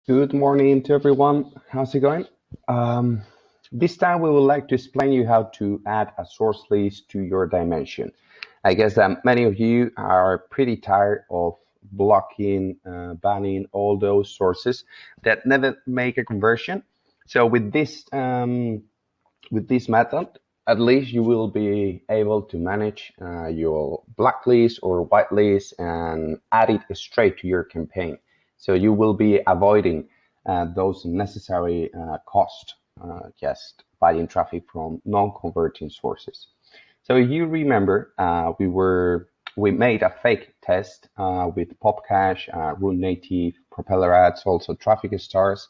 Good morning to everyone. How's it going? Um, this time we would like to explain you how to add a source list to your dimension. I guess that many of you are pretty tired of blocking, banning all those sources that never make a conversion. So with this method, at least you will be able to manage your blacklist or whitelist and add it straight to your campaign. So you will be avoiding those necessary costs just buying traffic from non-converting sources. So if you remember, we made a fake test with PopCache, Root Native, Propeller Ads, also Traffic Stars.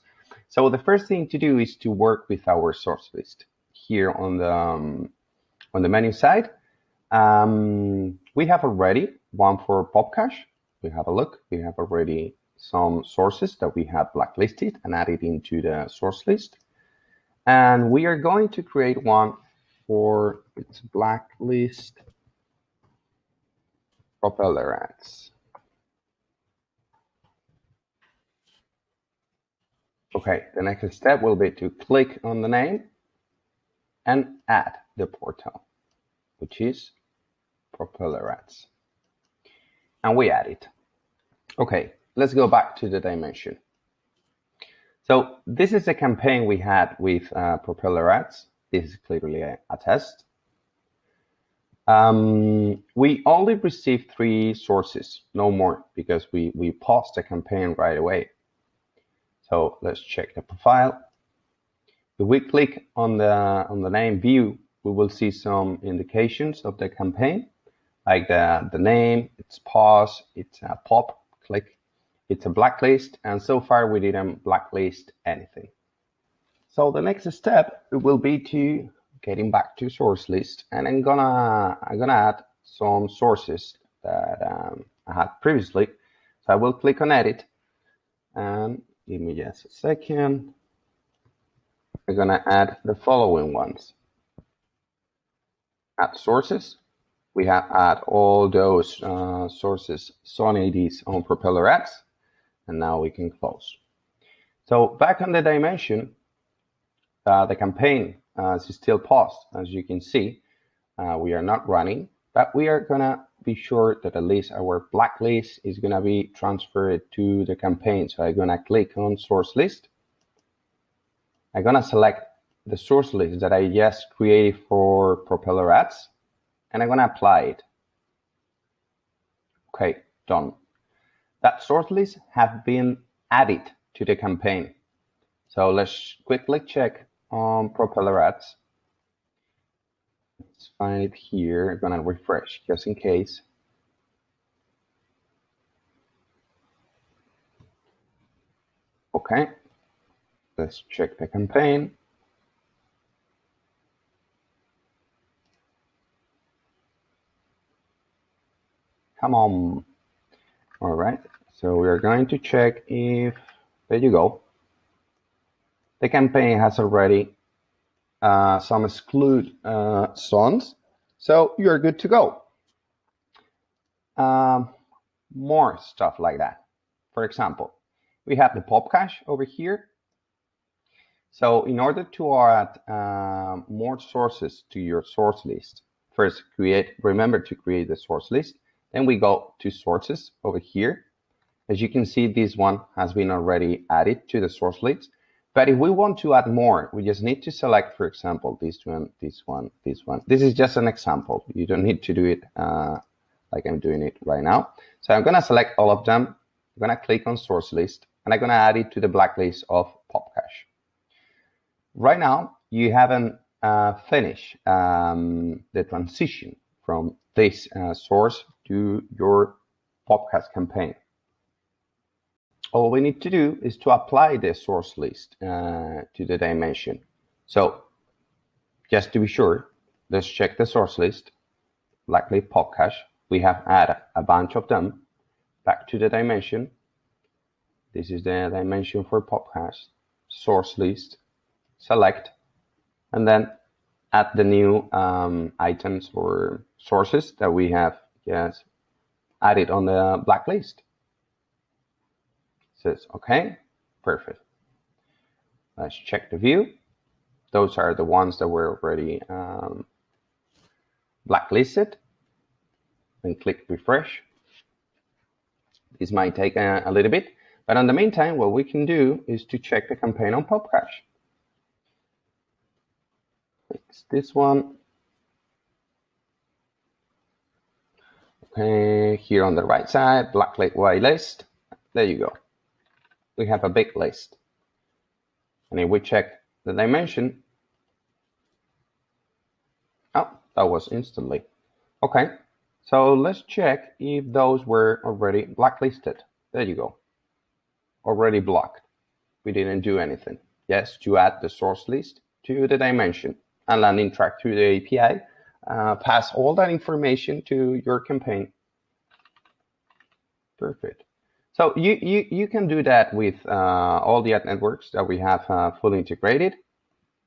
So the first thing to do is to work with our source list here on the menu side. We have already one for PopCache. We have a look. We have already some sources that we have blacklisted and added into the source list. And we are going to create one for its blacklist Propeller Ads. Okay, the next step will be to click on the name and add the portal, which is Propeller Ads. And we add it. Okay, let's go back to the dimension. So this is a campaign we had with Propeller Ads. This is clearly a test. We only received 3 sources, no more, because we paused the campaign right away. So let's check the profile. If we click on the name view, we will see some indications of the campaign, like the name, it's pause, it's a pop, click, it's a blacklist, and so far we didn't blacklist anything. So the next step will be to getting back to source list, and I'm gonna add some sources that I had previously. So I will click on edit, and give me just a second. I'm gonna add the following ones. Add sources. We have add all those sources, zone IDs on Propeller Ads, and now we can close. So back on the dimension, the campaign is still paused. As you can see, we are not running, but we are gonna be sure that at least our blacklist is gonna be transferred to the campaign. So I'm gonna click on source list. I'm gonna select the source list that I just created for Propeller Ads, and I'm gonna apply it. Okay, done. That source list have been added to the campaign. So let's quickly check on Propeller Ads. Let's find it here. I'm gonna refresh just in case. Okay, let's check the campaign. Come on. All right, so we are going to check if, there you go. The campaign has already some exclude zones, so you're good to go. More stuff like that. For example, we have the PopCache over here. So in order to add more sources to your source list, first remember to create the source list. Then we go to sources over here. As you can see, this one has been already added to the source list. But if we want to add more, we just need to select, for example, this one, this one, this one. This is just an example. You don't need to do it like I'm doing it right now. So I'm gonna select all of them. I'm gonna click on source list, and I'm gonna add it to the blacklist of PopCache. Right now, you haven't finished the transition from this source to your PopCache campaign. All we need to do is to apply the source list to the dimension. So just to be sure, let's check the source list, blacklist PopCache. We have added a bunch of them back to the dimension. This is the dimension for PopCache, source list, select, and then add the new items or sources that we have just added on the blacklist. Says okay, Perfect. Let's check the view. Those are the ones that were already blacklisted. And click refresh. This might take a little bit, but in the meantime, what we can do is to check the campaign on PopCache. It's this one. Okay, here on the right side, blacklist, whitelist. There you go. We have a big list. And if we check the dimension, oh, that was instantly. Okay, so let's check if those were already blacklisted. There you go. Already blocked. We didn't do anything. Yes, to add the source list to the dimension and LandingTrack through the API, pass all that information to your campaign. Perfect. So you can do that with all the ad networks that we have fully integrated.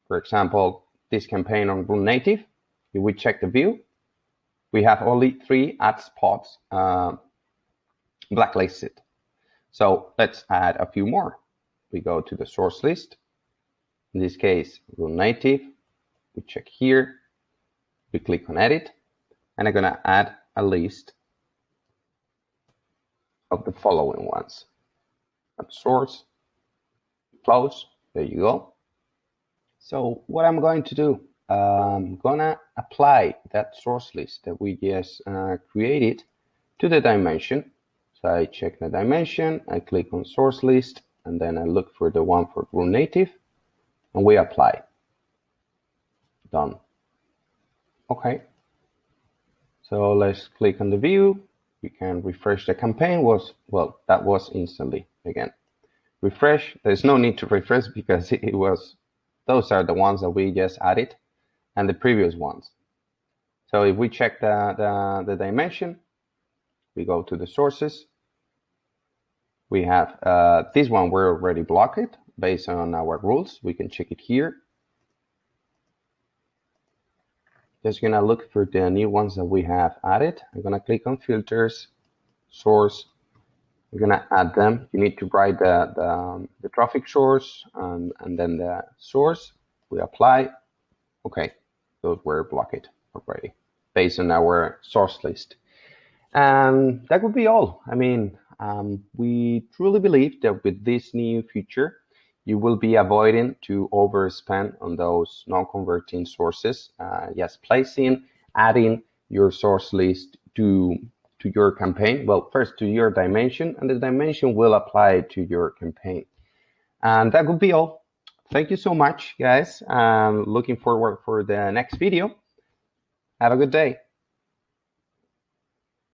For example, this campaign on Run Native, if we check the view, we have only 3 ad spots blacklisted. So let's add a few more. We go to the source list. In this case, Run Native. We check here. We click on Edit. And I'm going to add a list of the following ones. At source, close. There you go. So what I'm going to do, I'm going to apply that source list that we just created to the dimension. So I check the dimension, I click on source list, and then I look for the one for Run Native, and we apply. Done. Okay. So let's click on the view. We can refresh the campaign. That was instantly again. Refresh. There's no need to refresh because it was. Those are the ones that we just added, and the previous ones. So if we check the dimension, we go to the sources. We have this one, we're already blocked based on our rules. We can check it here. Just gonna look for the new ones that we have added. I'm gonna click on filters, source. We're gonna add them. You need to write the traffic source and then the source. We apply. Okay, those were blocked already based on our source list. And that would be all. I mean, we truly believe that with this new feature, you will be avoiding to overspend on those non-converting sources. Yes, adding your source list to your campaign. Well, first to your dimension, and the dimension will apply to your campaign. And that would be all. Thank you so much, guys. Looking forward for the next video. Have a good day.